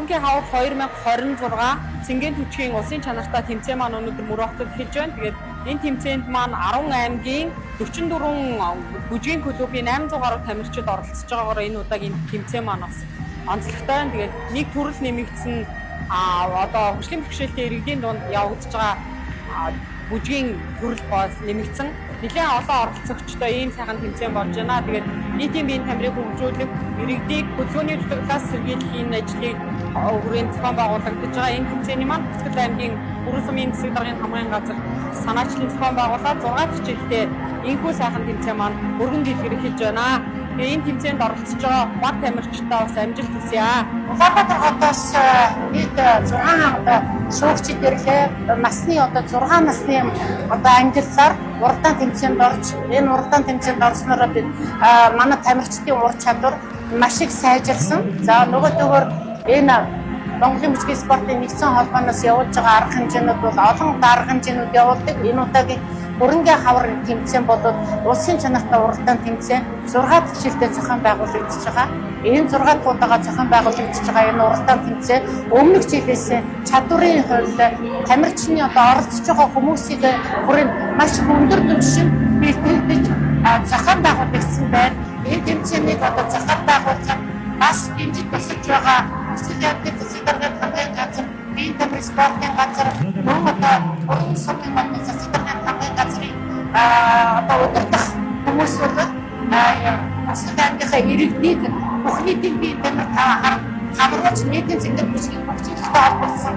Хөрөнгөний хавар 2026 Цэнгийн төчгийн улсын чанартай тэмцээн маань өнөөдөр Мөрөө хотод эхэлж байна. Тэгээд энэ тэмцээнд маань 10 аймгийн 44 бүжгийн клубын 800 гаруй тамирчид оролцож байгаагаар энэ удаагийн тэмцээн маань бас онцлогтой байна. Тэгээд нэг төрөл нэмэгдсэн одоо хөшлийн бэрхшээлтэй иргэдийн дунд явагдаж байгаа бүжгийн төрөл бас нэмэгдсэн. Нэлээд олон оролцогчтой ийм сайхан тэмцээн болж байна. Тэгээд нийтийн биеийн тамирыг хөгжүүлэх, иргэдийг хөдөлгөөний төлөвлөлтөс сэргийлэх энэ ажлыг өрөөнд зохион байгуулагдаж байгаа. Энэ тэмцээний маань Бүсгэл аймгийн Бүрэн сумын засаг даргын хамгаалын газар санаачлан зохион байгуулаад 6 хичээлтэй энэхүү сайхан тэмцээн маань өргөн дэлгэр эхэлж байна. Тэгээд энэ тэмцээнд оролцож байгаа баг тамирчдаа бас амжилт хүсье. Улаанбаатар хотоос нийт 6 одоо шүүгчид ирлээ. Насны одоо 6 насны одоо ангиллаар уралдаан тэмцээнд орж энэ уралдаан тэмцээнд орсноор бид манай тамирчдын ур чадвар маш их сайжирсан. За нөгөөдөөр энэ Монголын бүжгийн спортын нэгдсэн холбооноос явуулж байгаа арга хэмжээнүүд бол олон арга хэмжээнүүд явуулдаг. Энэ удаагийн хөрөнгөний хавар тэмцээн болоод улсын чанартай уралдаан тэмцээн 6 хичээлтэй зохион байгуулагдаж байгаа. Энэ 6 удаагаа зохион байгуулагдаж байгаа энэ уралдаан тэмцээн өмнөх жилээс чадварын хувьд тамирчны одоо оролцож байгаа хүмүүсийг хүрээнд маш өндөр түвшин бэлтгэж зохион байгуулагдсан байна. Энэ тэмцээнийг одоо зохион байгуулах бас дэмжиж босож байгаа Бүсгэл аймгийн засаг даргын хамгаалын газар, биеийн тамирын спортын газар, мөн одоо Бүрэн сумын модны засаг даргын хамгаалын газрын одоо удирдах хүмүүс бол Бүсгэл аймгийнхаа иргэдийг бүх нийтийн биеийн тамир хамруулж нийтийн зэглэл бүсгийн хөгжүүлэлттэй холбосон